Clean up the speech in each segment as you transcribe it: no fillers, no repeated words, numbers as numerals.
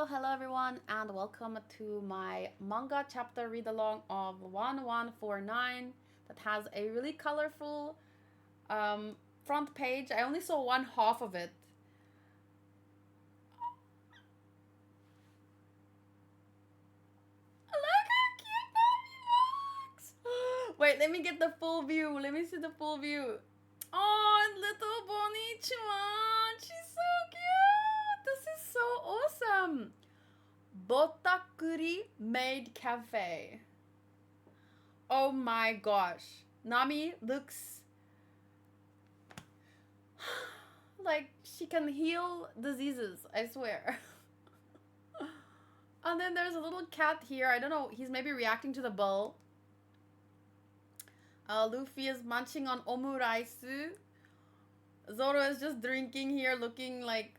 Hello everyone, and welcome to my manga chapter read along of 1149 that has a really colorful front page. I only saw one half of it. Look how cute Nami looks! Wait, let me get the full view. Let me see the full view. Oh, little Bonichiwa! She's so cute! This is so awesome! Botakuri Maid Cafe. Oh my gosh. Nami looks like she can heal diseases, I swear. And then there's a little cat here. I don't know. He's maybe reacting to the bowl. Luffy is munching on omuraisu. Zoro is just drinking here, looking like...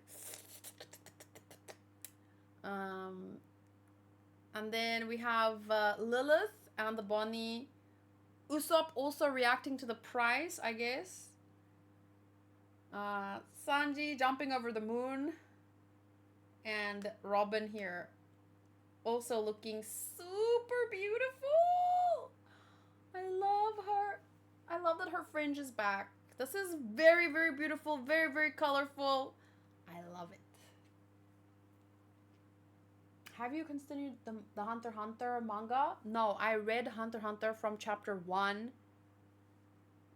And then we have Lilith and the Bonnie. Usopp also reacting to the price, I guess. Sanji jumping over the moon. And Robin here also looking super beautiful. I love her. I love that her fringe is back. This is very, very beautiful, very, very colorful. I love it. Have you continued the Hunter x Hunter manga? No, I read Hunter x Hunter from chapter 1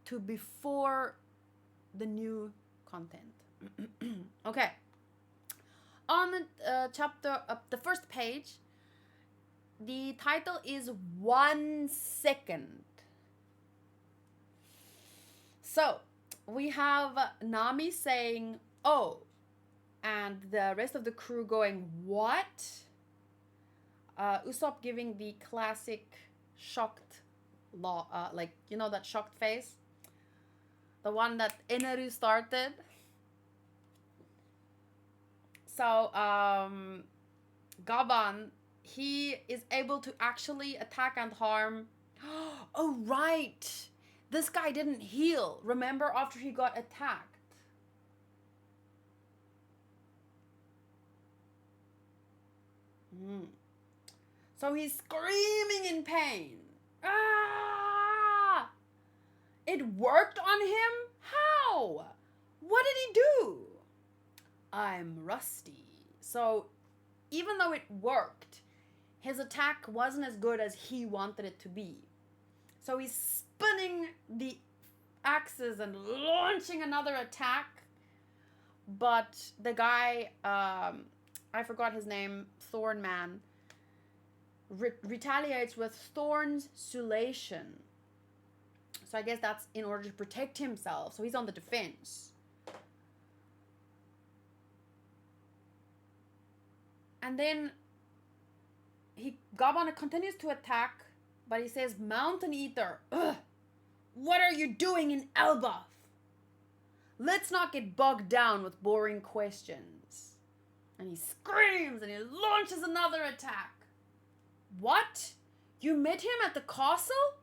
to before the new content. Okay. On the chapter, the first page, the title is 1 second. So, we have Nami saying, oh, and the rest of the crew going, what? Usopp giving the classic shocked that shocked face. The one that Eneru started. So, Gaban, he is able to actually attack and harm. Oh, right. This guy didn't heal. Remember after he got attacked? So he's screaming in pain. Ah! It worked on him? How? What did he do? I'm rusty. So even though it worked, his attack wasn't as good as he wanted it to be. So he's spinning the axes and launching another attack. But the guy, I forgot his name, Thorn Man, retaliates with Thorn's Sulation. So I guess that's in order to protect himself. So he's on the defense. And then Gaban continues to attack, but he says, Mountain Eater, ugh, what are you doing in Elbaf? Let's not get bogged down with boring questions. And he screams and he launches another attack. What? You met him at the castle?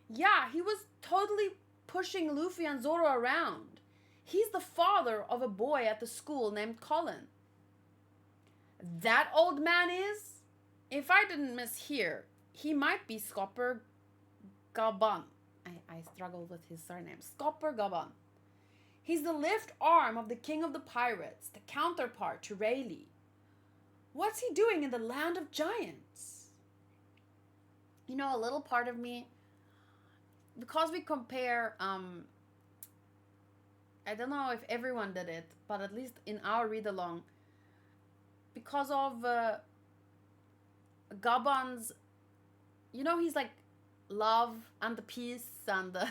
Yeah, he was totally pushing Luffy and Zoro around. He's the father of a boy at the school named Colin. That old man is? If I didn't mishear, he might be Scopper Gaban. I struggle with his surname. Scopper Gaban. He's the left arm of the king of the pirates, the counterpart to Rayleigh. What's he doing in the land of giants? You know, a little part of me, because we compare, I don't know if everyone did it, but at least in our read-along, because of Gaban's, you know, he's like love and the peace and the,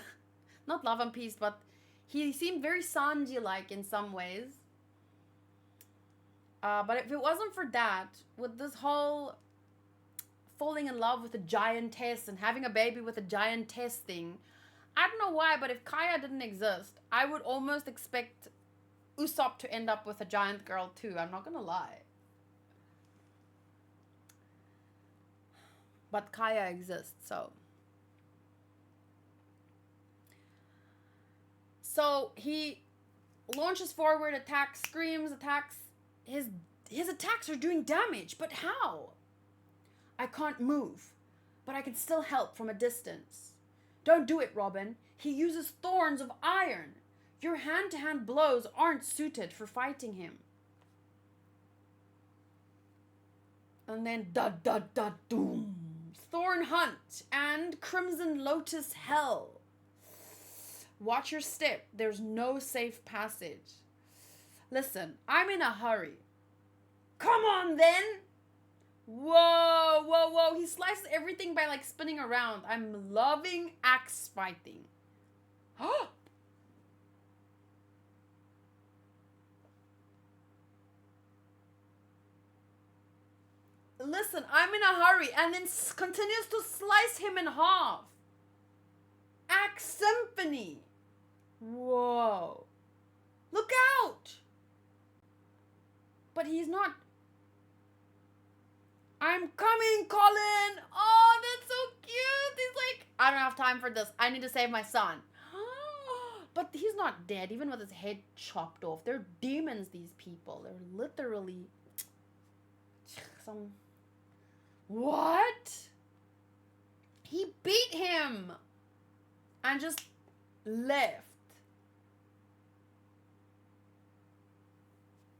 not love and peace, but he seemed very Sanji-like in some ways. But if it wasn't for that, with this whole falling in love with a giantess and having a baby with a giantess thing, I don't know why, but if Kaya didn't exist, I would almost expect Usopp to end up with a giant girl too. I'm not gonna lie. But Kaya exists, so. So he launches forward, attacks, screams, attacks. His his attacks are doing damage, but how? I can't move, but I can still help from a distance. Don't do it, Robin. He uses thorns of iron. Your hand-to-hand blows aren't suited for fighting him. And then da-da-da-doom. Thorn Hunt and Crimson Lotus Hell. Watch your step. There's no safe passage. Listen, I'm in a hurry. Come on, then. Whoa, whoa, whoa. He slices everything by like spinning around. I'm loving axe fighting. Oh! Listen, I'm in a hurry, and then continues to slice him in half. Axe Symphony. Whoa. Look out. But he's not. I'm coming, Colin. Oh, that's so cute. He's like, I don't have time for this. I need to save my son. But he's not dead, even with his head chopped off. They're demons, these people. They're literally some... What? He beat him and just left.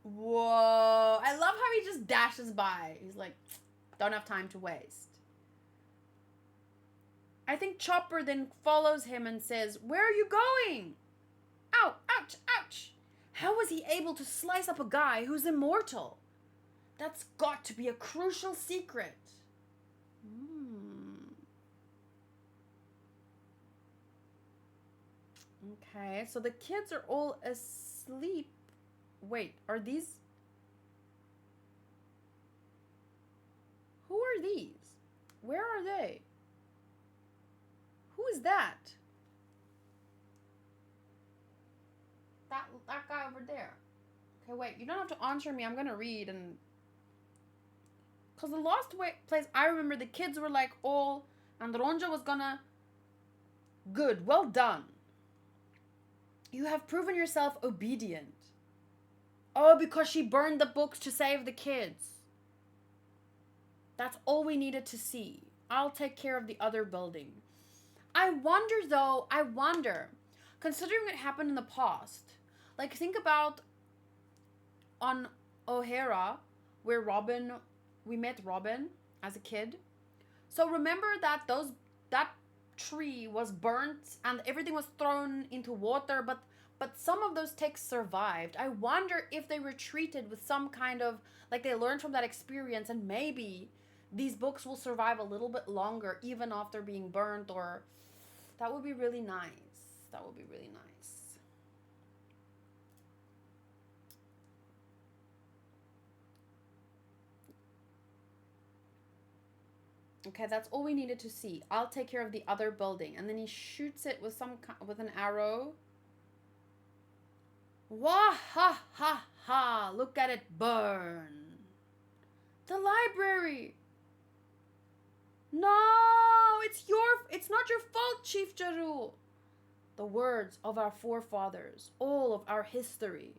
Whoa. I love how he just dashes by. He's like, don't have time to waste. I think Chopper then follows him and says, where are you going? Ow, ouch, ouch. How was he able to slice up a guy who's immortal? That's got to be a crucial secret. Okay, so the kids are all asleep. Wait, are these... Who are these? Where are they? Who is that? That guy over there. Okay, wait, you don't have to answer me. I'm gonna read and... Because the last place I remember, the kids were like all... And Ronja was gonna... Good, well done. You have proven yourself obedient. Oh, because she burned the books to save the kids. That's all we needed to see. I'll take care of the other building. I wonder though, considering it happened in the past, like think about on O'Hara, where we met Robin as a kid. So remember that that tree was burnt and everything was thrown into water, but some of those ticks survived. I wonder if they were treated with some kind of, like they learned from that experience, and maybe these books will survive a little bit longer even after being burnt, or that would be really nice. That would be really nice. Okay, that's all we needed to see. I'll take care of the other building. And then he shoots it with with an arrow. Wah ha ha ha! Look at it burn. The library. No, it's not your fault, Chief Jarul. The words of our forefathers, all of our history.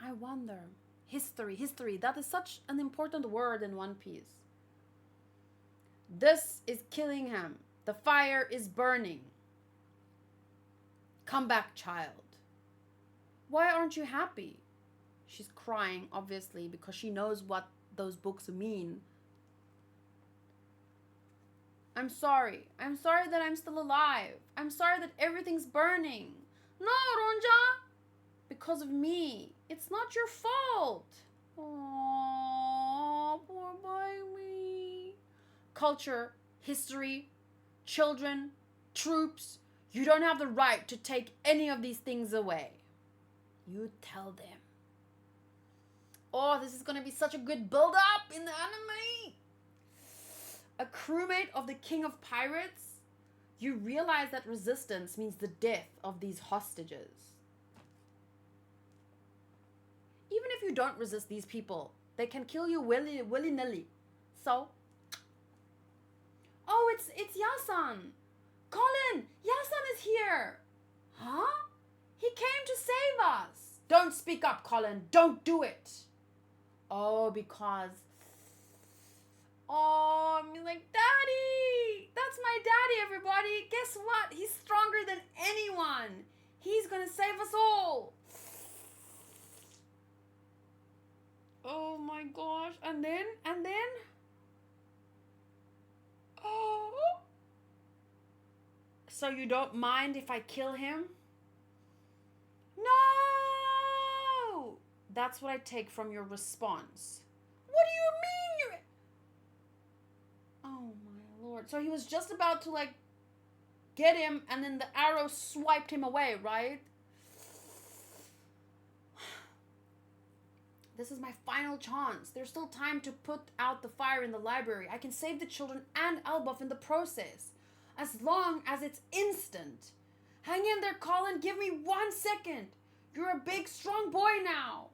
I wonder. History. That is such an important word in One Piece. This is killing him. The fire is burning. Come back, child. Why aren't you happy? She's crying, obviously, because she knows what those books mean. I'm sorry. I'm sorry that I'm still alive. I'm sorry that everything's burning. No, Ronja! Because of me. It's not your fault. Aww, poor baby. Culture, history, children, troops. You don't have the right to take any of these things away. You tell them. Oh, this is going to be such a good build-up in the anime. A crewmate of the King of Pirates. You realize that resistance means the death of these hostages. Even if you don't resist these people, they can kill you willy-nilly. So, oh, it's Yasan. Colin, Yasan is here. Huh? He came save us. Don't speak up, Colin. Don't do it. Oh, because... Oh, I'm like, Daddy! That's my daddy, everybody. Guess what? He's stronger than anyone. He's gonna save us all. Oh my gosh. And then? Oh. So you don't mind if I kill him? No! That's what I take from your response. What do you mean Oh my lord. So he was just about to like get him and then the arrow swiped him away, right? This is my final chance. There's still time to put out the fire in the library. I can save the children and Elbaf in the process. As long as it's instant. Hang in there, Colin. Give me 1 second. You're a big, strong boy now.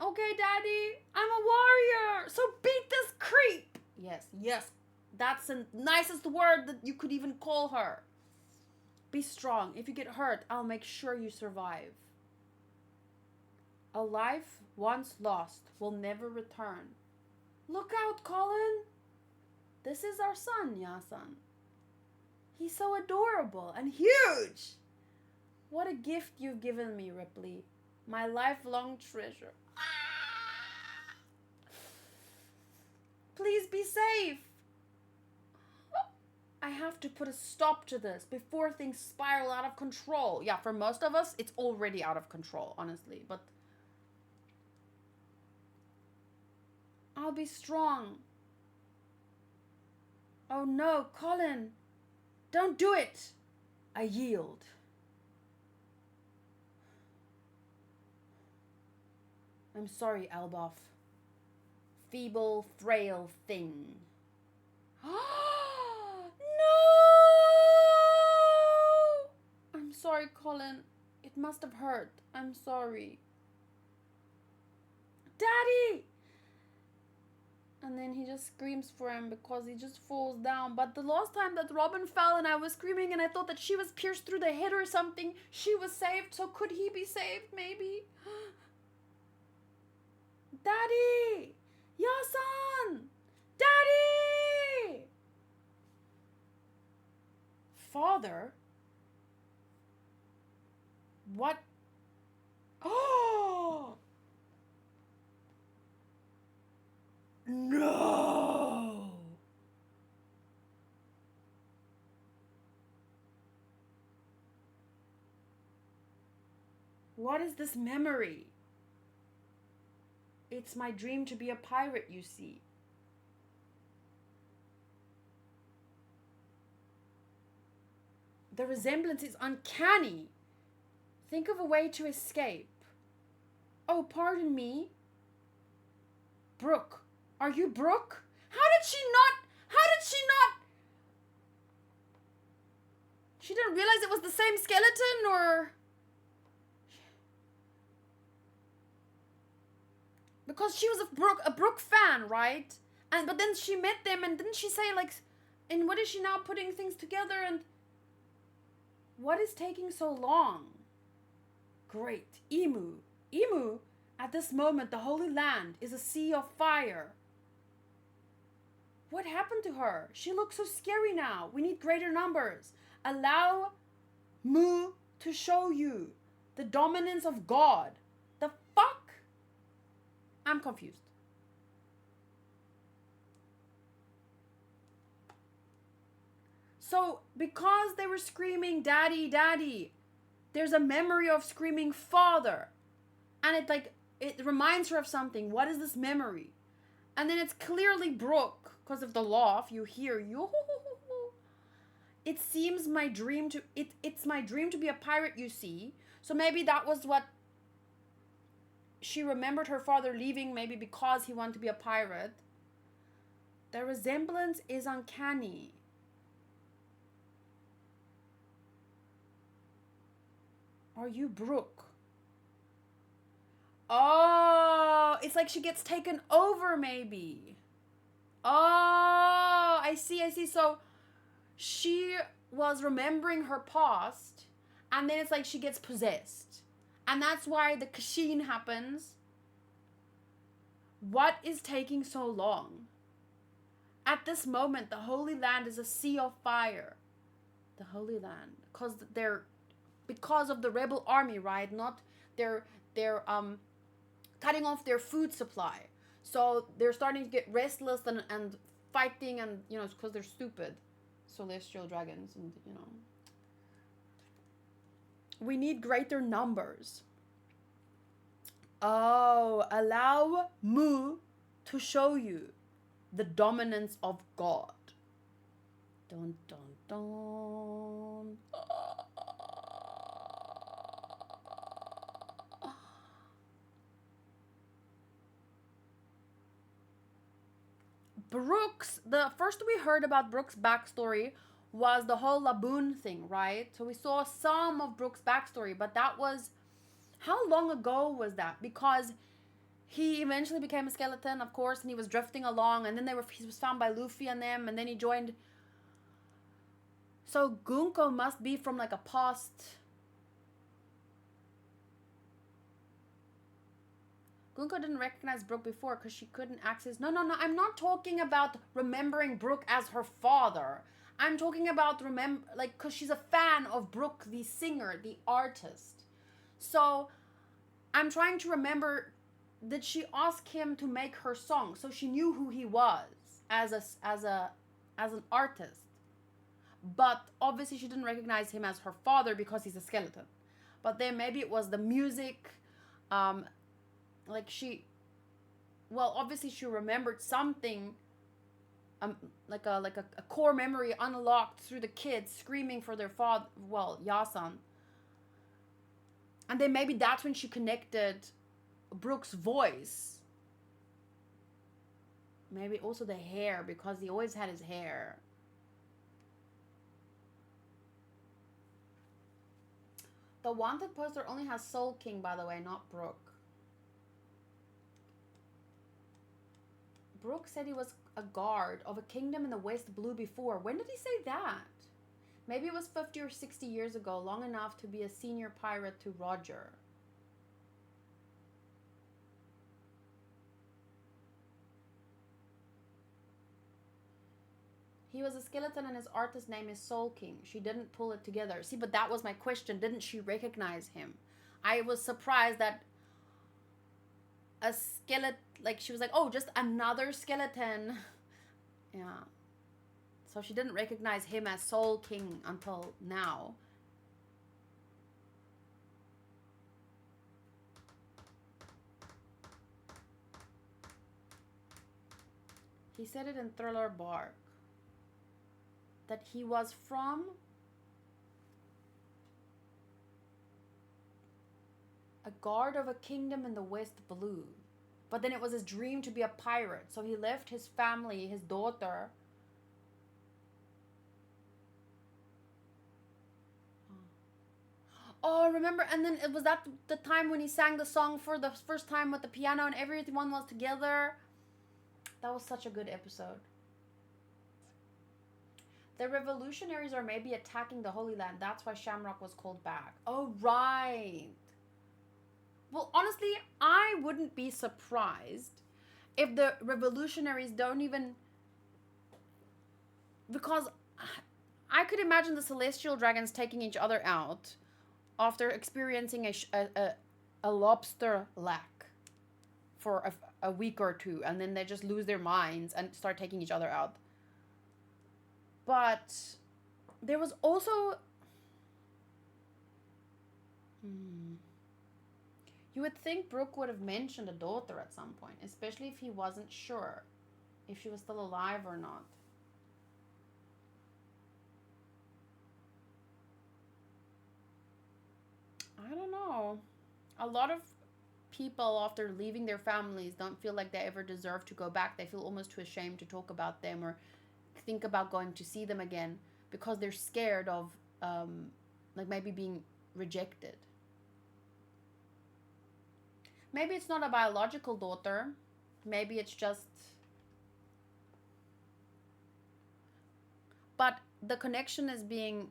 Okay, Daddy. I'm a warrior. So beat this creep. Yes. That's the nicest word that you could even call her. Be strong. If you get hurt, I'll make sure you survive. A life once lost will never return. Look out, Colin. This is our son, Yasan. He's so adorable and huge. What a gift you've given me, Ripley. My lifelong treasure. Please be safe. I have to put a stop to this before things spiral out of control. Yeah, for most of us, it's already out of control, honestly. But I'll be strong. Oh no, Colin. Don't do it. I yield. I'm sorry, Elbaf. Feeble, frail thing. No! I'm sorry, Colin. It must have hurt. I'm sorry. Daddy! And then he just screams for him because he just falls down. But the last time that Robin fell and I was screaming and I thought that she was pierced through the head or something, she was saved. So could he be saved, maybe? Daddy! Yasan! Daddy! Father? What? Oh! No! What is this memory? It's my dream to be a pirate, you see. The resemblance is uncanny. Think of a way to escape. Oh, pardon me. Brooke. Are you Brooke? How did she not? She didn't realize it was the same skeleton, or? Because she was a Brooke fan, right? But then she met them, and didn't she say like, and what is she now putting things together? And what is taking so long? Great, Emu. At this moment, the Holy Land is a sea of fire. What happened to her? She looks so scary now. We need greater numbers. Allow Mu to show you the dominance of God. The fuck? I'm confused. So, because they were screaming, Daddy, Daddy, there's a memory of screaming, Father. And it reminds her of something. What is this memory? And then it's clearly Brooke, because of the laugh. You hear, yo. It seems it's my dream to be a pirate, you see. So maybe that was what she remembered her father leaving, maybe because he wanted to be a pirate. The resemblance is uncanny. Are you Brooke? Oh, it's like she gets taken over, maybe. Oh, I see. So she was remembering her past, and then it's like she gets possessed. And that's why the Kashin happens. What is taking so long? At this moment, the Holy Land is a sea of fire. The Holy Land. Because of the rebel army, right? Not they're cutting off their food supply. So they're starting to get restless and fighting, and it's because they're stupid. Celestial dragons, and we need greater numbers. Oh, allow Mu to show you the dominance of God. Dun dun dun. Brooks, the first we heard about Brooks' backstory was the whole Laboon thing, right? So we saw some of Brooks' backstory, but that was, how long ago was that? Because he eventually became a skeleton, of course, and he was drifting along, and then he was found by Luffy and them, and then he joined. So Gunko must be from like a past. Gunko didn't recognize Brook before because she couldn't access. No. I'm not talking about remembering Brook as her father. I'm talking about because she's a fan of Brook, the singer, the artist. So I'm trying to remember, did she ask him to make her song so she knew who he was as an artist? But obviously she didn't recognize him as her father because he's a skeleton. But then maybe it was the music, obviously she remembered something, like a core memory unlocked through the kids screaming for their father, Yasan. And then maybe that's when she connected Brooks' voice. Maybe also the hair, because he always had his hair. The wanted poster only has Soul King, by the way, not Brook. Brook said he was a guard of a kingdom in the West Blue before. When did he say that? Maybe it was 50 or 60 years ago, long enough to be a senior pirate to Roger. He was a skeleton and his artist name is Soul King. She didn't pull it together. See, but that was my question. Didn't she recognize him? I was surprised that a skeleton, she was like, oh, just another skeleton. Yeah. So she didn't recognize him as Soul King until now. He said it in Thriller Bark. That he was from a guard of a kingdom in the West Blue. But then it was his dream to be a pirate. So he left his family, his daughter. Oh, remember? And then it was that the time when he sang the song for the first time with the piano and everyone was together. That was such a good episode. The revolutionaries are maybe attacking the Holy Land. That's why Shamrock was called back. Oh, right. Well, honestly, I wouldn't be surprised if the revolutionaries don't even... Because I could imagine the celestial dragons taking each other out after experiencing a lobster lack for a week or two. And then they just lose their minds and start taking each other out. But there was also... You would think Brook would have mentioned a daughter at some point, especially if he wasn't sure if she was still alive or not. I don't know. A lot of people, after leaving their families, don't feel like they ever deserve to go back. They feel almost too ashamed to talk about them or think about going to see them again because they're scared of maybe being rejected. Maybe it's not a biological daughter. Maybe it's just... But the connection is being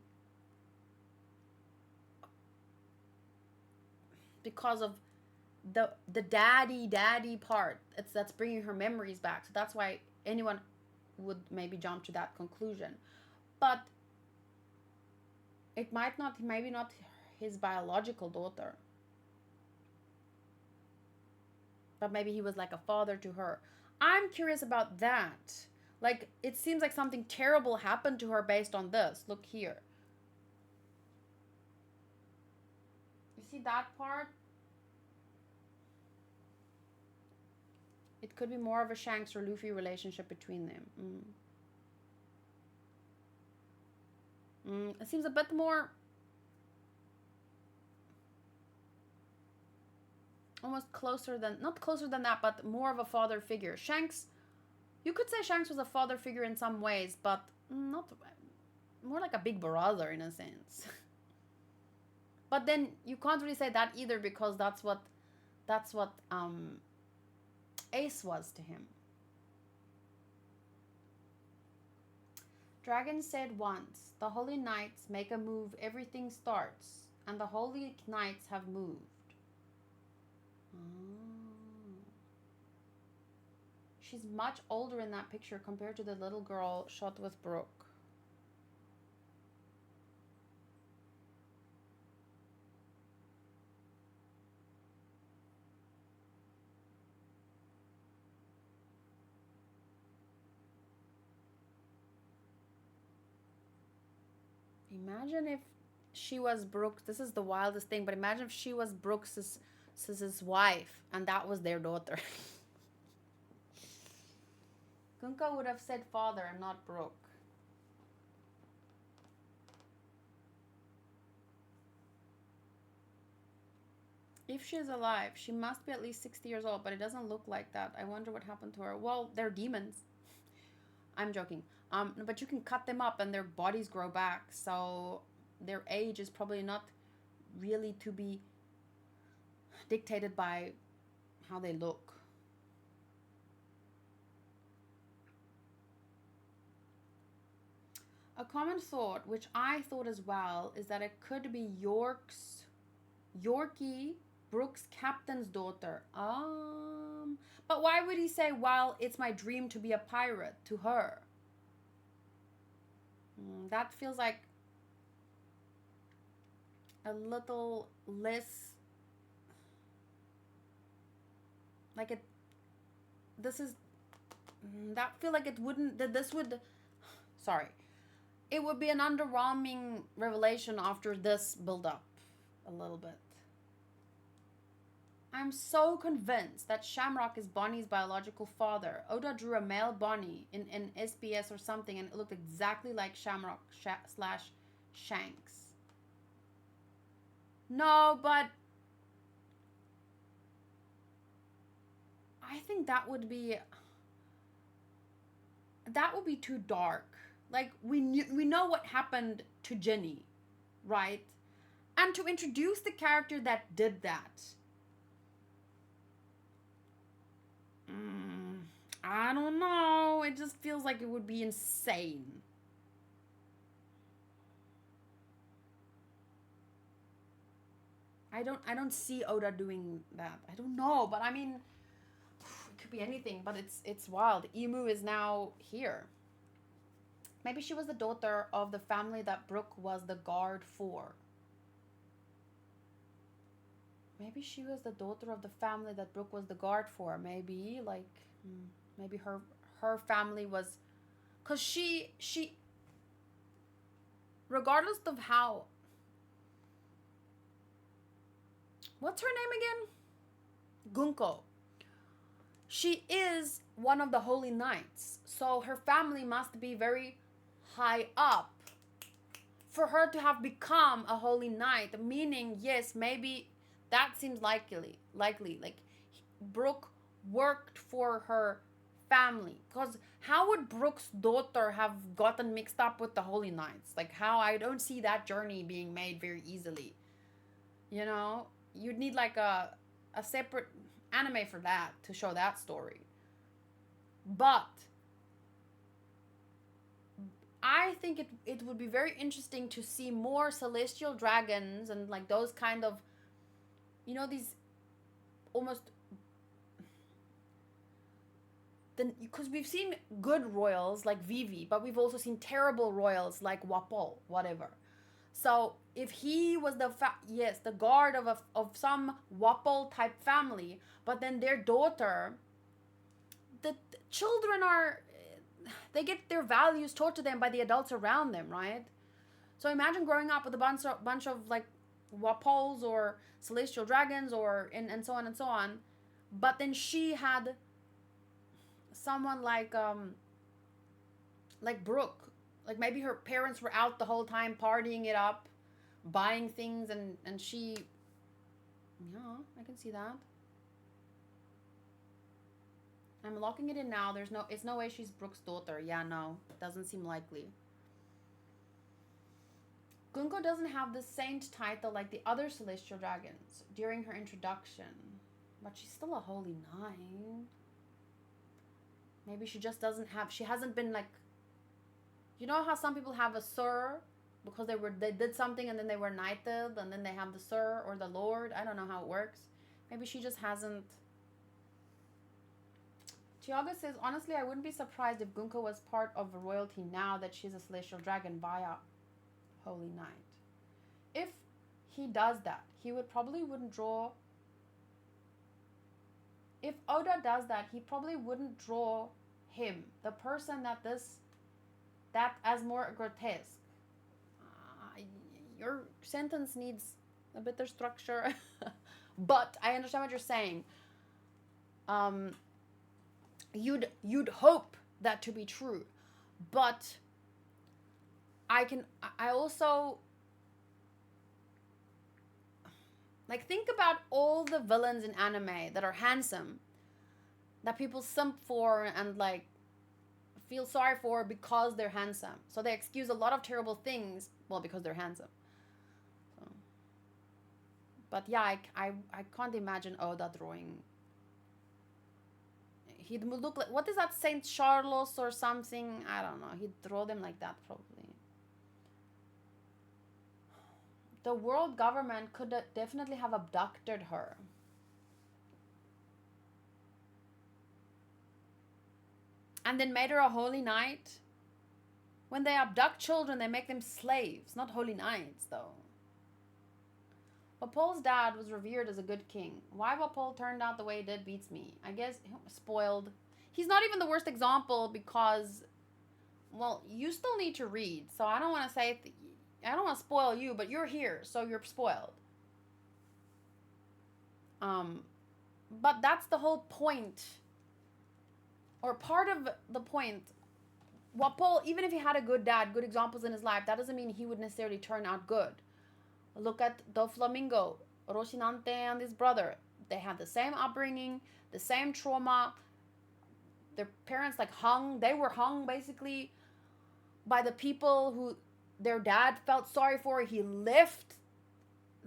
because of the daddy part. That's bringing her memories back. So that's why anyone would maybe jump to that conclusion. But it might not, maybe not his biological daughter, but maybe he was like a father to her. I'm curious about that. Like, it seems like something terrible happened to her based on this. Look here. You see that part? It could be more of a Shanks or Luffy relationship between them. It seems a bit more, almost closer than, not closer than that, but more of a father figure. Shanks, you could say Shanks was a father figure in some ways, but not, more like a big brother in a sense. But then you can't really say that either, because that's what Ace was to him. Dragon said once, the Holy Knights make a move, everything starts, and the Holy Knights have moved. She's much older in that picture compared to the little girl shot with Brooke. Imagine if she was Brooks. This is the wildest thing, but imagine if she was Brooks's wife and that was their daughter. Gunka would have said father and not Brooke. If she's alive, she must be at least 60 years old, but it doesn't look like that. I wonder what happened to her. Well, they're demons. I'm joking. But you can cut them up and their bodies grow back, so their age is probably not really to be dictated by how they look. A common thought, which I thought as well, is that it could be Yorkie, Brooks' captain's daughter. But why would he say, well, it's my dream to be a pirate to her? That feels like a little less like it. This is that feel like it wouldn't. That this would. Sorry, it would be an underwhelming revelation after this build up, a little bit. I'm so convinced that Shamrock is Bonnie's biological father. Oda drew a male Bonnie in SBS or something, and it looked exactly like Shamrock slash Shanks. No, but I think that would be too dark. Like, we know what happened to Jenny, right? And to introduce the character that did that, I don't know. It just feels like it would be insane. I don't see Oda doing that. I don't know, but I mean, it could be anything. But it's wild. Emu is now here. Maybe she was the daughter of the family that Brooke was the guard for. Maybe she was the daughter of the family that Brooke was the guard for. Maybe like maybe her family was, cause she regardless of how, what's her name again? Gunko. She is one of the holy knights, so her family must be very high up for her to have become a holy knight. Meaning, yes, maybe that seems likely. Like, Brooke worked for her family. Because how would Brooke's daughter have gotten mixed up with the Holy Knights? Like, how? I don't see that journey being made very easily. You know? You'd need like a separate anime for that, to show that story. But I think it would be very interesting to see more celestial dragons and like those kind of, these almost, then because we've seen good royals like Vivi, but we've also seen terrible royals like Wapol, whatever. So if he was yes, the guard of some Wapol type family, but then their daughter, the children are, they get their values taught to them by the adults around them, right? So imagine growing up with a bunch of like Wapols or celestial dragons or and so on and so on, but then she had someone like Brooke, like maybe her parents were out the whole time partying it up, buying things, and she, yeah, I can see that. I'm locking it in now. It's no way she's Brooke's daughter. Yeah, no, doesn't seem likely. Gunko doesn't have the saint title like the other celestial dragons during her introduction, but she's still a holy knight. Maybe she just doesn't have, she hasn't been like, you know how some people have a sir because they did something and then they were knighted and then they have the sir or the lord. I don't know how it works. Maybe she just hasn't. Tiago says, honestly, I wouldn't be surprised if Gunko was part of royalty now that she's a celestial dragon via Holy Knight. If he does that, he wouldn't draw. If Oda does that, he probably wouldn't draw him, the person that as more grotesque. Your sentence needs a bit of structure, but I understand what you're saying. You'd hope that to be true, but I also like think about all the villains in anime that are handsome, that people simp for and like feel sorry for because they're handsome. So they excuse a lot of terrible things, well, because they're handsome. So, but yeah, I can't imagine Oda drawing. He'd look like, what is that, Saint Charles or something? I don't know. He'd draw them like that probably. The world government could definitely have abducted her. And then made her a holy knight. When they abduct children, they make them slaves, not holy knights, though. Wapol's dad was revered as a good king. Why Wapol turned out the way he did beats me. I guess spoiled. He's not even the worst example because, well, you still need to read. So I don't want to say, I don't want to spoil you, but you're here, so you're spoiled. But that's the whole point. Or part of the point. Wapol, even if he had a good dad, good examples in his life, that doesn't mean he would necessarily turn out good. Look at Doflamingo, Rocinante and his brother. They had the same upbringing, the same trauma. Their parents they were hung basically by the people who their dad felt sorry for. He left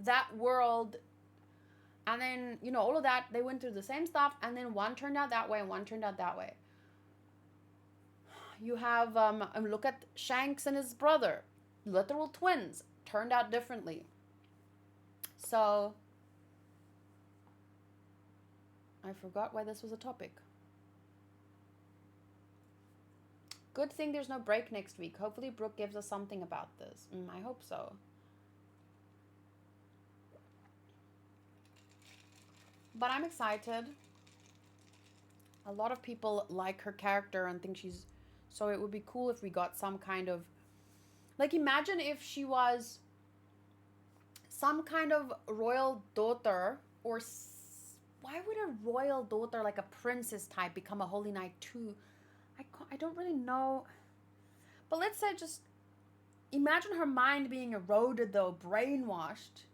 that world. And then, all of that, they went through the same stuff. And then one turned out that way and one turned out that way. You have, look at Shanks and his brother. Literal twins. Turned out differently. So, I forgot why this was a topic. Good thing there's no break next week. Hopefully Brooke gives us something about this. I hope so. But I'm excited. A lot of people like her character and think she's... So it would be cool if we got some kind of... Like, imagine if she was some kind of royal daughter, or... Why would a royal daughter, like a princess type, become a holy knight too? I don't really know. But let's say just... Imagine her mind being eroded, though, brainwashed,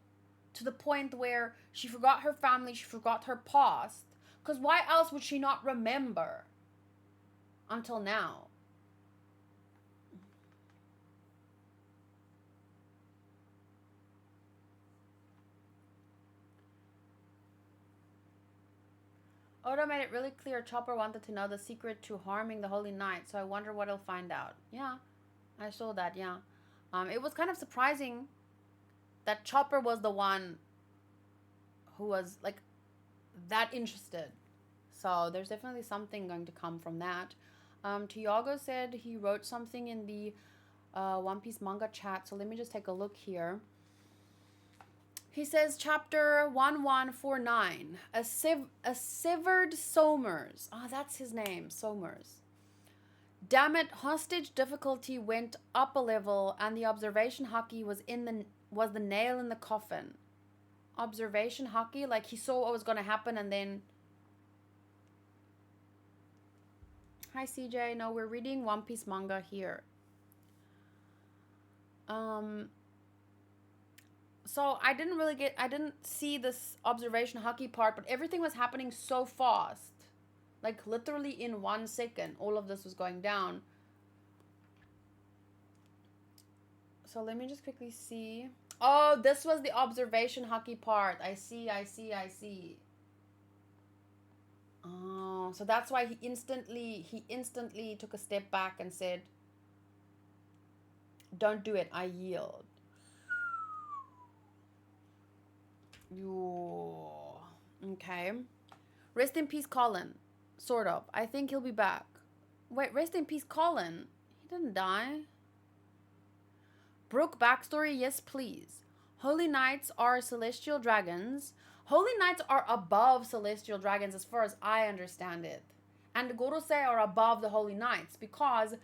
to the point where she forgot her family, she forgot her past. Because why else would she not remember until now? Oda made it really clear Chopper wanted to know the secret to harming the Holy Knight, so I wonder what he'll find out. Yeah. I saw that, yeah. It was kind of surprising that Chopper was the one who was like that interested. So there's definitely something going to come from that. Tiago said he wrote something in the One Piece manga chat. So let me just take a look here. He says chapter 1149. A severed Somers. Ah, oh, that's his name, Somers. Damn it, hostage difficulty went up a level and the observation haki was the nail in the coffin. Observation haki, like he saw what was going to happen and then... Hi CJ, no, we're reading One Piece manga here. So I didn't see this observation haki part, but everything was happening so fast. Like literally in 1 second, all of this was going down. So let me just quickly see. Oh, this was the observation haki part. I see. Oh, so that's why he instantly took a step back and said, "Don't do it. I yield." Okay. Rest in peace, Colin. Sort of. I think he'll be back. Wait, rest in peace, Colin. He didn't die. Brook backstory, yes please. Holy Knights are celestial dragons. Holy Knights are above celestial dragons as far as I understand it. And the Gorosei are above the Holy Knights because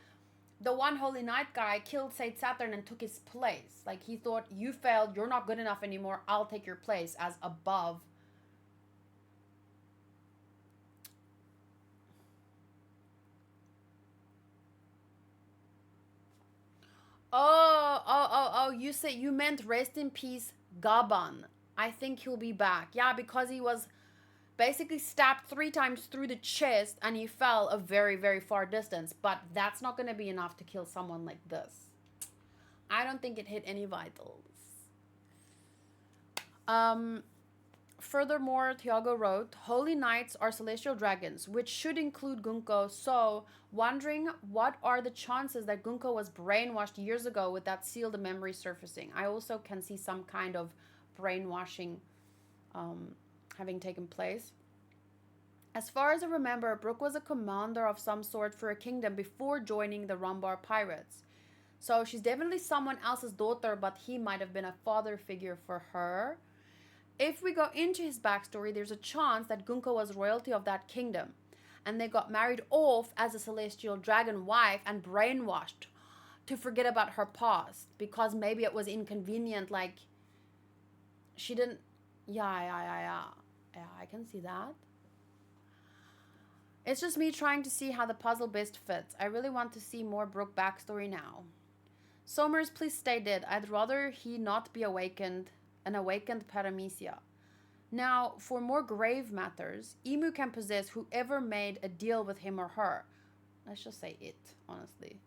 the one Holy Knight guy killed Saint Saturn and took his place. Like he thought, you failed, you're not good enough anymore, I'll take your place as above. Oh, you meant rest in peace, Gaban. I think he'll be back. Yeah, because he was basically stabbed 3 times through the chest and he fell a very, very far distance. But that's not going to be enough to kill someone like this. I don't think it hit any vitals. Furthermore, Tiago wrote, Holy Knights are celestial dragons, which should include Gunko. So, wondering what are the chances that Gunko was brainwashed years ago with that sealed memory surfacing. I also can see some kind of brainwashing having taken place. As far as I remember, Brook was a commander of some sort for a kingdom before joining the Rumbar Pirates. So she's definitely someone else's daughter, but he might have been a father figure for her. If we go into his backstory, there's a chance that Gunko was royalty of that kingdom. And they got married off as a celestial dragon wife and brainwashed to forget about her past. Because maybe it was inconvenient, like she didn't... Yeah, I can see that. It's just me trying to see how the puzzle best fits. I really want to see more Brook backstory now. Somers, please stay dead. I'd rather he not be awakened, an awakened Paramecia. Now, for more grave matters, Emu can possess whoever made a deal with him or her. Let's just say it, honestly.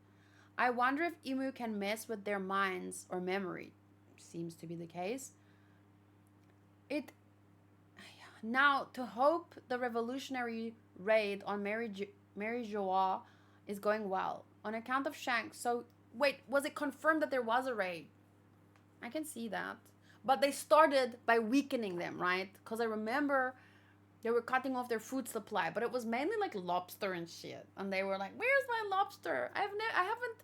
I wonder if Emu can mess with their minds or memory. Seems to be the case. Now, to hope the revolutionary raid on Mary Joie is going well. On account of Shanks, so... Wait, was it confirmed that there was a raid? I can see that. But they started by weakening them, right? Because I remember they were cutting off their food supply. But it was mainly like lobster and shit. And they were like, where's my lobster? I haven't...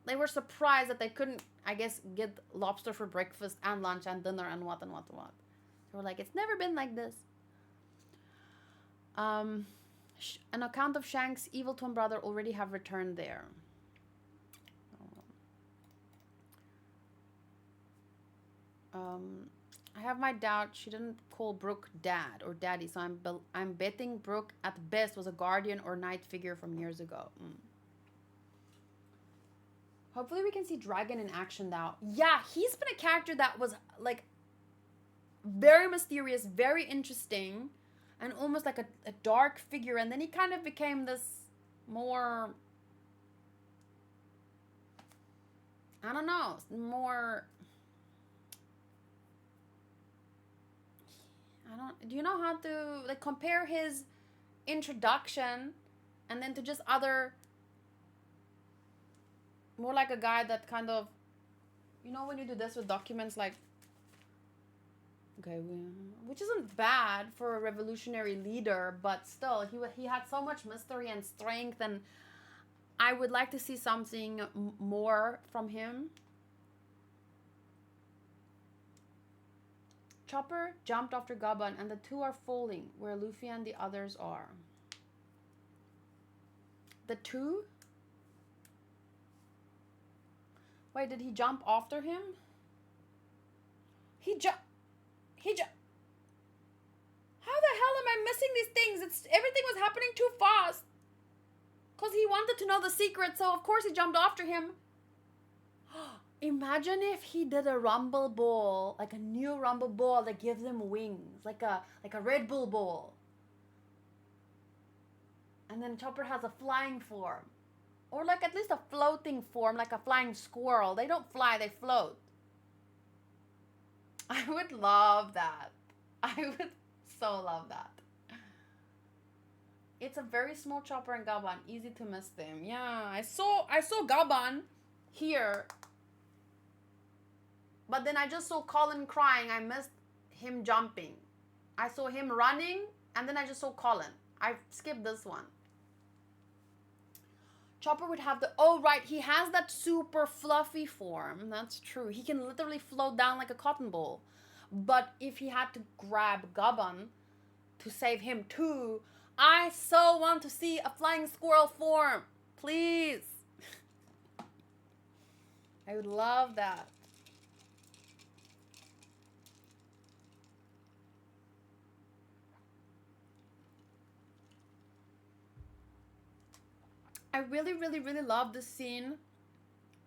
They were surprised that they couldn't, I guess, get lobster for breakfast and lunch and dinner and what. They were like, it's never been like this. An account of Shanks' evil twin brother already have returned there. I have my doubt she didn't call Brook dad or daddy, so I'm betting Brook at best was a guardian or knight figure from years ago. Hopefully we can see Dragon in action now. Yeah, he's been a character that was like very mysterious, very interesting, and almost like a dark figure, and then he kind of became this more, I don't know, more... do you know how to like compare his introduction and then to just other More like a guy that kind of, you know, when you do this with documents, like, okay, which isn't bad for a revolutionary leader, but still, he had so much mystery and strength, and I would like to see something more from him. Chopper jumped after Gaban, and the two are falling where Luffy and the others are. The two? Wait, did he jump after him? He jumped. How the hell am I missing these things? Everything was happening too fast. Because he wanted to know the secret, so of course he jumped after him. Imagine if he did a rumble ball, like a new rumble ball that gives him wings, like a Red Bull ball. And then Chopper has a flying form. Or like at least a floating form, like a flying squirrel. They don't fly, they float. I would love that. I would so love that. It's a very small Chopper and Gaban. Easy to miss them. Yeah, I saw Gaban here. But then I just saw Colin crying. I missed him jumping. I saw him running, and then I just saw Colin. I skipped this one. Chopper would have oh right, he has that super fluffy form. That's true. He can literally float down like a cotton ball. But if he had to grab Gaban to save him too, I so want to see a flying squirrel form. Please. I would love that. I really, really, really love the scene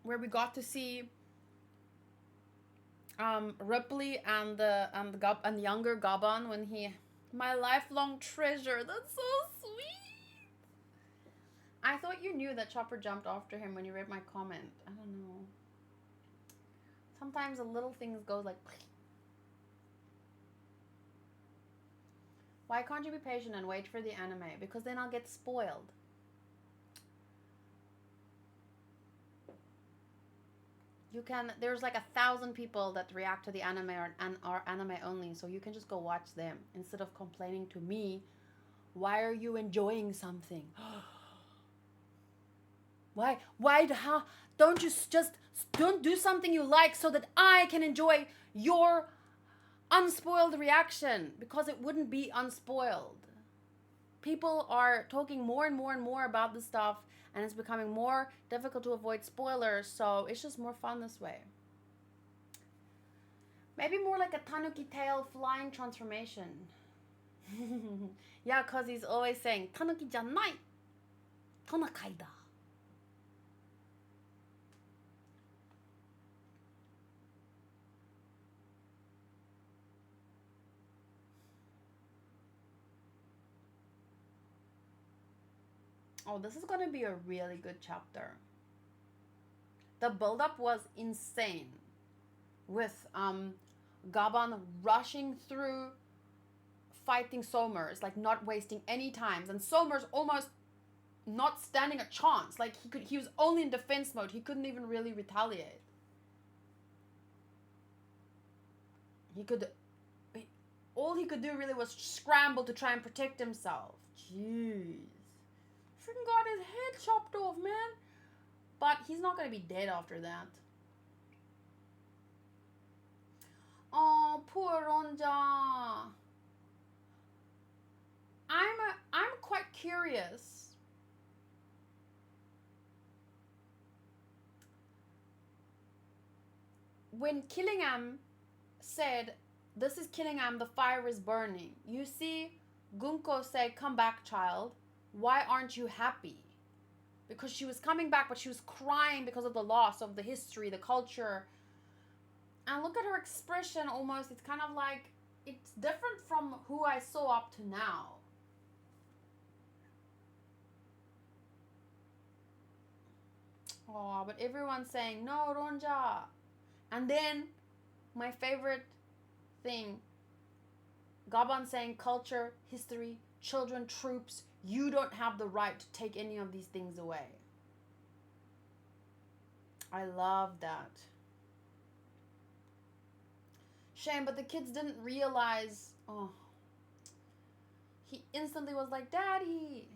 where we got to see Ripley and the younger Gaban when my lifelong treasure. That's so sweet. I thought you knew that Chopper jumped after him when you read my comment. I don't know. Sometimes the little things go like. Why can't you be patient and wait for the anime? Because then I'll get spoiled. You can, there's like 1,000 people that react to the anime and are anime only, so you can just go watch them instead of complaining to me. Why are you enjoying something? How don't you just don't do something you like so that I can enjoy your unspoiled reaction, because it wouldn't be unspoiled. People are talking more and more and more about this stuff, and it's becoming more difficult to avoid spoilers, so it's just more fun this way. Maybe more like a Tanuki tail flying transformation. Yeah, because he's always saying, Tanuki janai, tonakai da. Oh, this is going to be a really good chapter. The build-up was insane. With Gaban rushing through, fighting Somers, like not wasting any times. And Somers almost not standing a chance. Like he was only in defense mode. He couldn't even really retaliate. All he could do really was scramble to try and protect himself. Jeez. Freaking got his head chopped off, man. But he's not going to be dead after that. Oh, poor Ronja. I'm quite curious. When Killingham said, "This is Killingham, the fire is burning," you see Gunko say, "Come back, child. Why aren't you happy?" Because she was coming back, but she was crying because of the loss of the history, the culture. And look at her expression almost. It's kind of like, it's different from who I saw up to now. Oh, but everyone's saying, "No, Ronja." And then, my favorite thing, Gaban saying, "Culture, history, children, troops, you don't have the right to take any of these things away." I love that. Shame, but the kids didn't realize. Oh, he instantly was like, Daddy.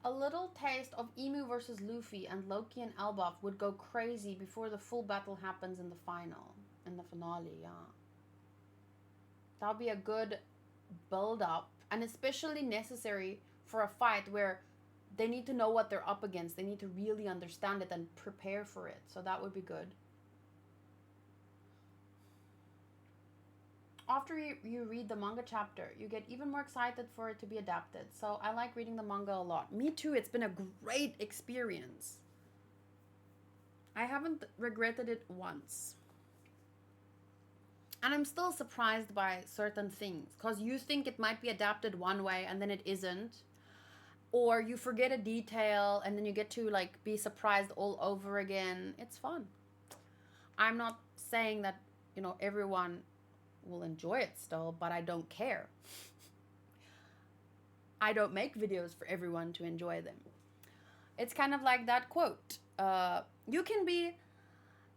A little taste of Emu versus Luffy and Loki and Elbaf would go crazy before the full battle happens in the final. In the finale, yeah. That would be a good build up, and especially necessary for a fight where they need to know what they're up against. They need to really understand it and prepare for it. So that would be good. After you read the manga chapter, you get even more excited for it to be adapted. So I like reading the manga a lot. Me too, it's been a great experience. I haven't regretted it once. And I'm still surprised by certain things because you think it might be adapted one way and then it isn't. Or you forget a detail and then you get to like be surprised all over again. It's fun. I'm not saying that, everyone will enjoy it still, but I don't care. I don't make videos for everyone to enjoy them. It's kind of like that quote. You can be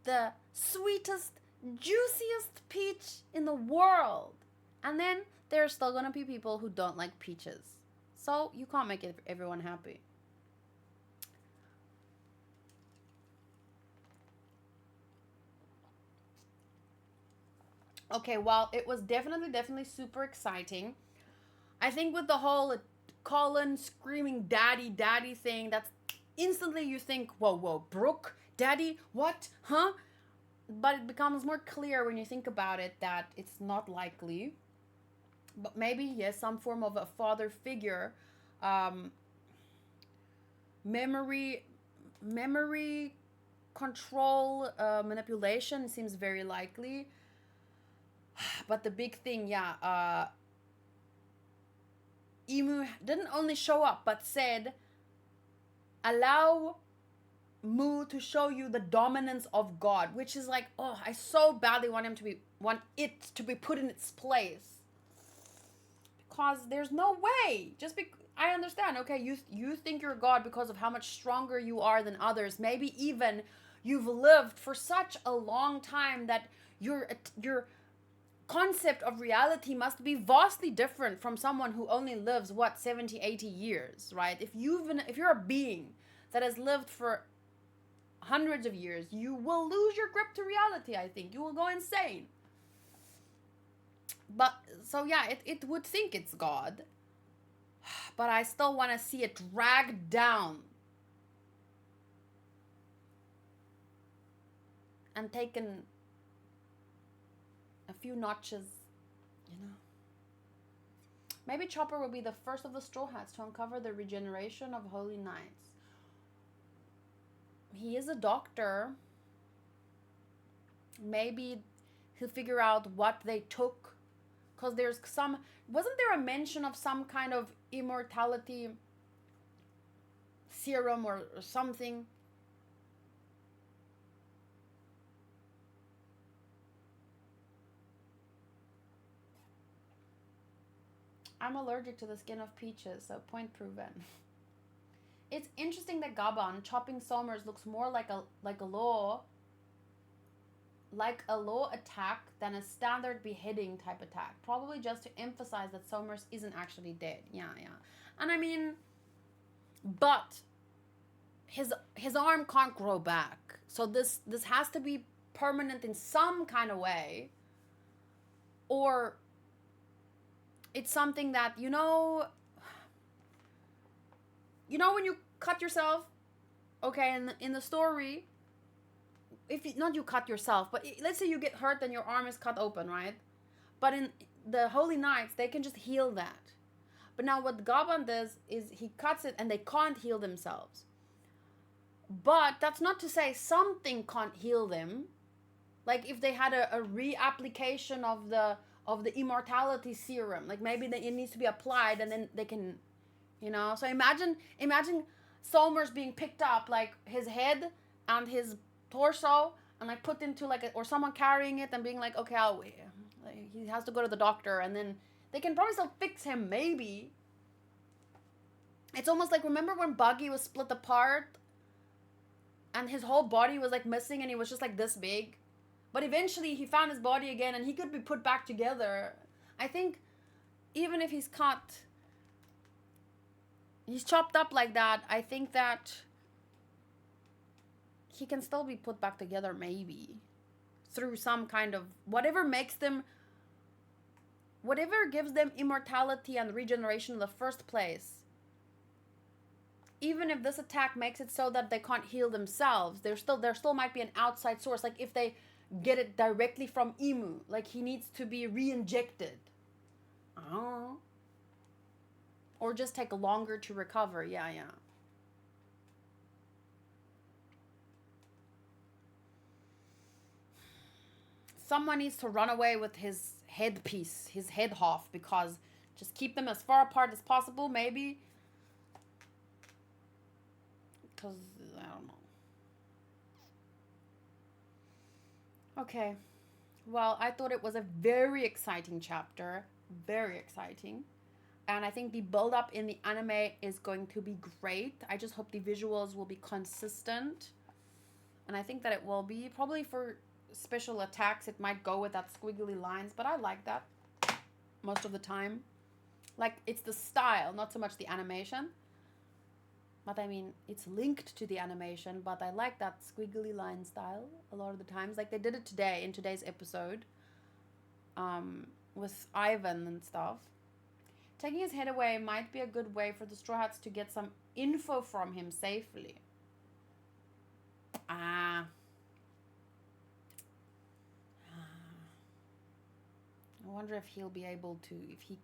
the sweetest, juiciest peach in the world. And then there's still gonna be people who don't like peaches. So you can't make everyone happy. Okay, well, it was definitely super exciting. I think with the whole Colin screaming daddy, daddy thing, that's instantly you think, whoa, Brooke, daddy, what, huh? But it becomes more clear when you think about it that it's not likely. But maybe, yes, some form of a father figure. Memory control, manipulation seems very likely. But the big thing, yeah, Emu didn't only show up, but said, allow Mu to show you the dominance of God, which is like, oh, I so badly want it to be put in its place. Because there's no way. I understand, okay, you think you're God because of how much stronger you are than others. Maybe even you've lived for such a long time that your concept of reality must be vastly different from someone who only lives 70, 80 years, right? If you're a being that has lived for hundreds of years, you will lose your grip to reality. I think you will go insane. But so yeah, it would think it's God, but I still want to see it dragged down and taken a few notches, Maybe Chopper will be the first of the Straw Hats to uncover the regeneration of Holy Knights. He is a doctor. Maybe he'll figure out what they took. Because wasn't there a mention of some kind of immortality serum or something? I'm allergic to the skin of peaches, so point proven. It's interesting that Gaban chopping Somers looks more like a law attack than a standard beheading type attack. Probably just to emphasize that Somers isn't actually dead. Yeah. And I mean, but his arm can't grow back. So this has to be permanent in some kind of way. Or it's something that, when you cut yourself, okay, in the story, not you cut yourself, but let's say you get hurt and your arm is cut open, right? But in the Holy Knights, they can just heal that. But now what Gaban does is he cuts it and they can't heal themselves. But that's not to say something can't heal them. Like if they had a reapplication of the immortality serum, like maybe it needs to be applied and then they can, so imagine Somers being picked up, like his head and his torso, and like put into or someone carrying it and being like, okay, he has to go to the doctor, and then They can probably still fix him, maybe. It's almost like, remember when Buggy was split apart? And his whole body was like missing and he was just like this big. But eventually he found his body again and he could be put back together. I think even if he's cut, he's chopped up like that, I think that he can still be put back together, maybe. Through some kind of, whatever makes them, whatever gives them immortality and regeneration in the first place. Even if this attack makes it so that they can't heal themselves, there still might be an outside source. Like if they get it directly from Emu, like he needs to be re-injected. Oh. Or just take longer to recover. Yeah. Someone needs to run away with his headpiece, his head half, because just keep them as far apart as possible, maybe. Because, I don't know. Okay. Well, I thought it was a very exciting chapter. Very exciting. And I think the build-up in the anime is going to be great. I just hope the visuals will be consistent. And I think that it will be. Probably for special attacks, it might go with that squiggly lines. But I like that most of the time. Like, it's the style, not so much the animation. But I mean, it's linked to the animation, but I like that squiggly line style a lot of the times. Like they did it today, in today's episode, with Ivan and stuff. Taking his head away might be a good way for the Straw Hats to get some info from him safely. I wonder if he'll be able to, if he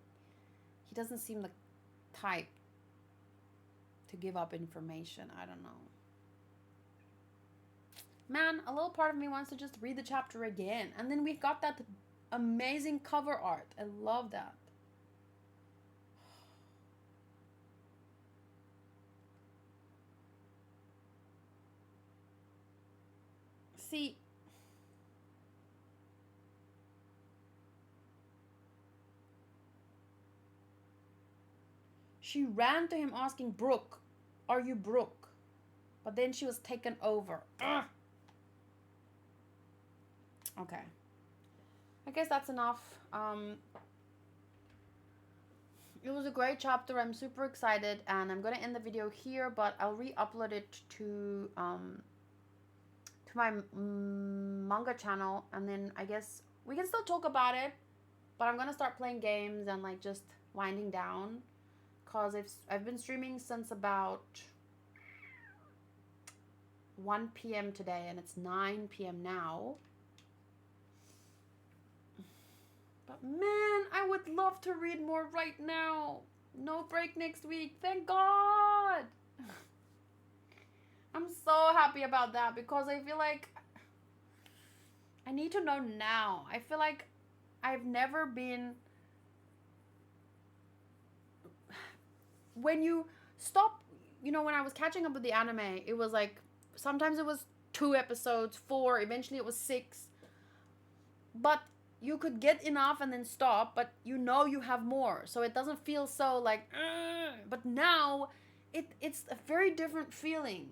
doesn't seem the type to give up information. I don't know. Man, a little part of me wants to just read the chapter again. And then we got that amazing cover art. I love that. See, she ran to him asking, Brooke, are you Brooke? But then she was taken over. Ugh. Okay. I guess that's enough. It was a great chapter. I'm super excited. And I'm going to end the video here. But I'll re-upload it to my manga channel. And then I guess we can still talk about it. But I'm going to start playing games and like just winding down. Because I've been streaming since about 1 p.m. today, and it's 9 p.m. now. But man, I would love to read more right now. No break next week. Thank God. I'm so happy about that because I feel like I need to know now. I feel like I've never been... When you stop, you know, when I was catching up with the anime, it was like, sometimes it was 2 episodes, 4, eventually it was 6. But you could get enough and then stop, but you know you have more. So it doesn't feel so like, but now it's a very different feeling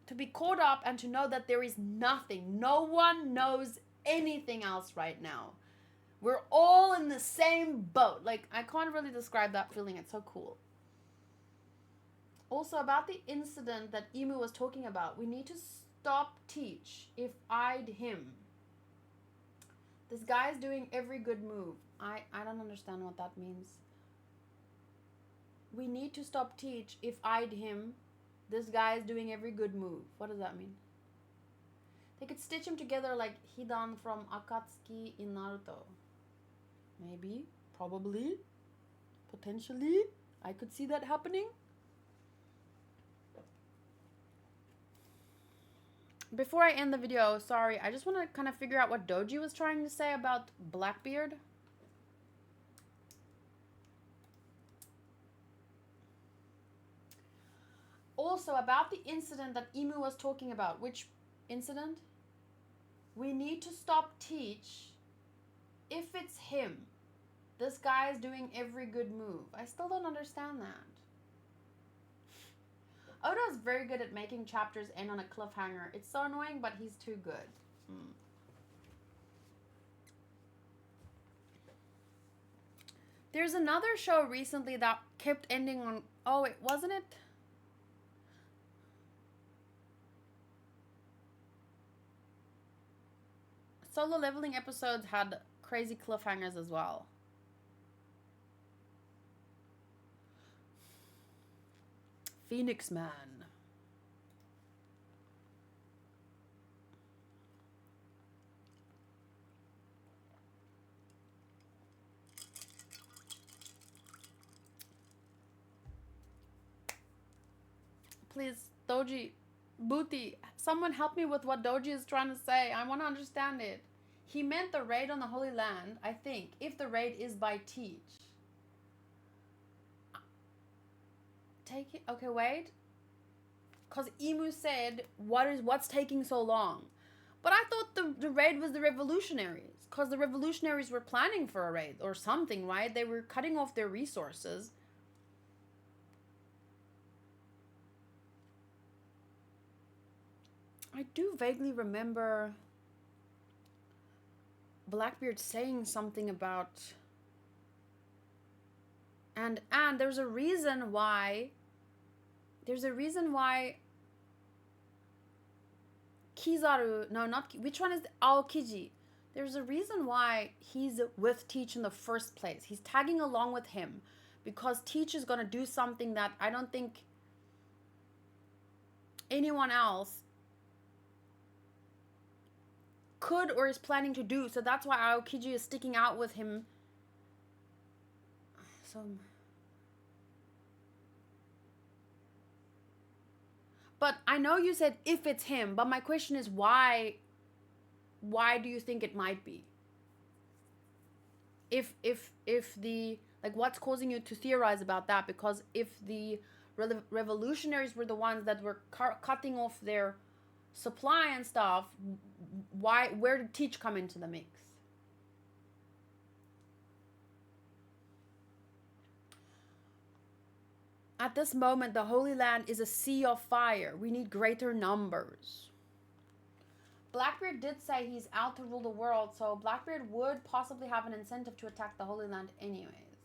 to be caught up and to know that there is nothing. No one knows anything else right now. We're all in the same boat. Like, I can't really describe that feeling. It's so cool. Also, about the incident that Emu was talking about, we need to stop Teach if I'd him. This guy's doing every good move. I don't understand what that means. We need to stop Teach if I'd him. This guy's doing every good move. What does that mean? They could stitch him together like Hidan from Akatsuki in Naruto. Maybe. Probably. Potentially. I could see that happening. Before I end the video, sorry, I just want to kind of figure out what Doji was trying to say about Blackbeard. Also, about the incident that Emu was talking about. Which incident? We need to stop Teach if it's him. This guy is doing every good move. I still don't understand that. Oda's very good at making chapters end on a cliffhanger. It's so annoying, but he's too good. There's another show recently that kept ending on... Oh, wait, wasn't it? Solo Leveling episodes had crazy cliffhangers as well. Phoenix Man. Please, Doji, Booty, someone help me with what Doji is trying to say. I want to understand it. He meant the raid on the Holy Land, I think, if the raid is by Teach. Take it. Okay, wait. Because Emu said, what's taking so long? But I thought the raid was the revolutionaries. Because the revolutionaries were planning for a raid or something, right? They were cutting off their resources. I do vaguely remember Blackbeard saying something about... And there's a reason why... Kizaru... No, not... Which one is... Aokiji. There's a reason why he's with Teach in the first place. He's tagging along with him. Because Teach is going to do something that I don't think anyone else could or is planning to do. So that's why Aokiji is sticking out with him. So... But I know you said if it's him, but my question is why do you think it might be? If the, like, what's causing you to theorize about that? Because if the revolutionaries were the ones that were cutting off their supply and stuff, where did Teach come into the mix? At this moment, the Holy Land is a sea of fire. We need greater numbers. Blackbeard did say he's out to rule the world, so Blackbeard would possibly have an incentive to attack the Holy Land anyways.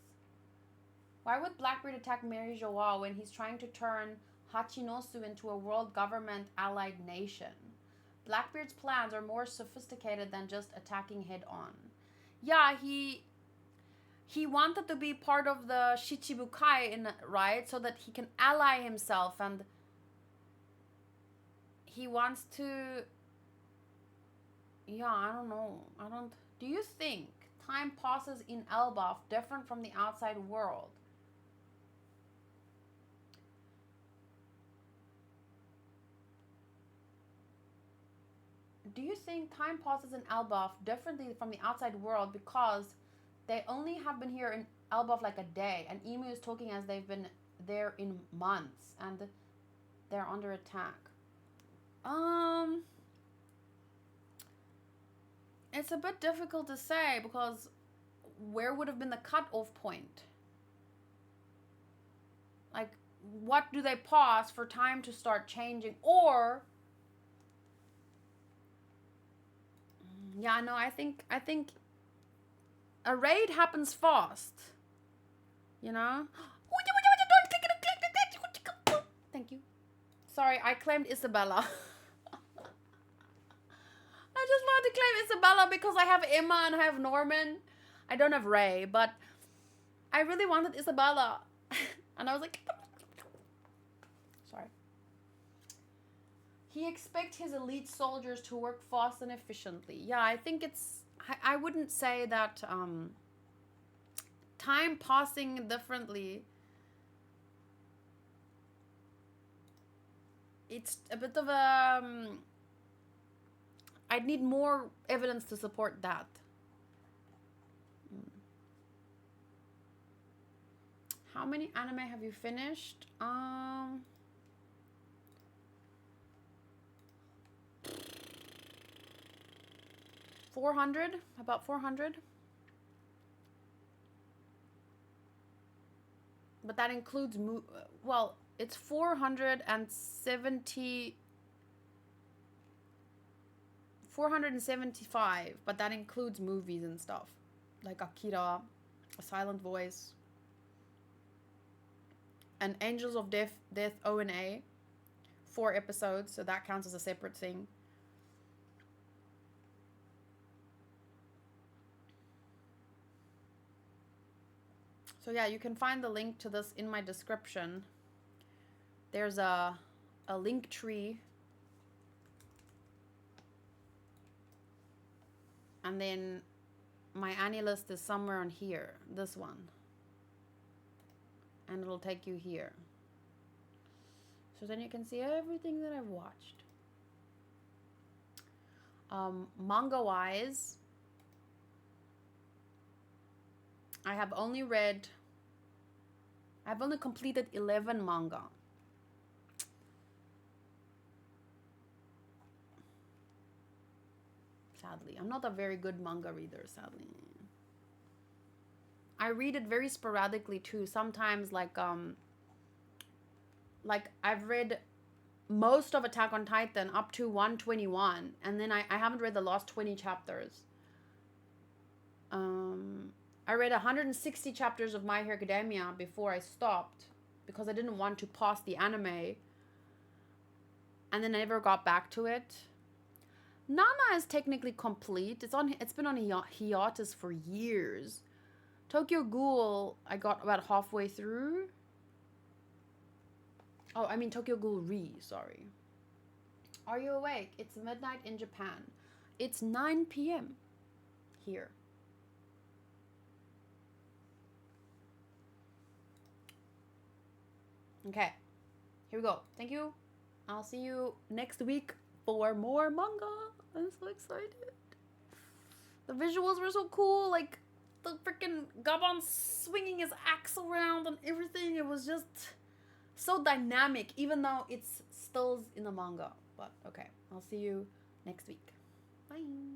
Why would Blackbeard attack Mary Joao when he's trying to turn Hachinosu into a world government allied nation? Blackbeard's plans are more sophisticated than just attacking head on. Yeah, he wanted to be part of the Shichibukai, right? So that he can ally himself, and he wants to... Yeah, I don't know. Do you think time passes in Elbaf different from the outside world? Do you think time passes in Elbaf differently from the outside world because they only have been here in Elbaf like a day, and Emu is talking as they've been there in months, and they're under attack? It's a bit difficult to say, because where would have been the cutoff point? Like, what do they pause for time to start changing? Or... Yeah, no, I think a raid happens fast. You know? Thank you. Sorry, I claimed Isabella. I just wanted to claim Isabella because I have Emma and I have Norman. I don't have Ray, but I really wanted Isabella. And I was like... Sorry. He expects his elite soldiers to work fast and efficiently. Yeah, I think it's... I wouldn't say that time passing differently. It's a bit of a... I'd need more evidence to support that. How many anime have you finished? 400, about 400. But that includes well, it's 475, but that includes movies and stuff like Akira, A Silent Voice, and Angels of Death O&A, 4 episodes, so that counts as a separate thing. So yeah, you can find the link to this in my description. There's a link tree. And then my Annie list is somewhere on here, this one. And it'll take you here. So then you can see everything that I've watched. Manga-wise, I've only completed 11 manga. Sadly, I'm not a very good manga reader, sadly. I read it very sporadically too. Sometimes like I've read most of Attack on Titan up to 121, and then I haven't read the last 20 chapters. I read 160 chapters of My Hero Academia before I stopped because I didn't want to pause the anime, and then I never got back to it. Nana is technically complete. It's been on hiatus for years. Tokyo Ghoul, I got about halfway through. Oh, I mean Tokyo Ghoul sorry. Are you awake? It's midnight in Japan. It's 9 p.m. here. Okay, here we go. Thank you. I'll see you next week for more manga. I'm so excited. The visuals were so cool. Like the freaking Gabon swinging his axe around and everything. It was just so dynamic, even though it's still in the manga. But okay, I'll see you next week. Bye.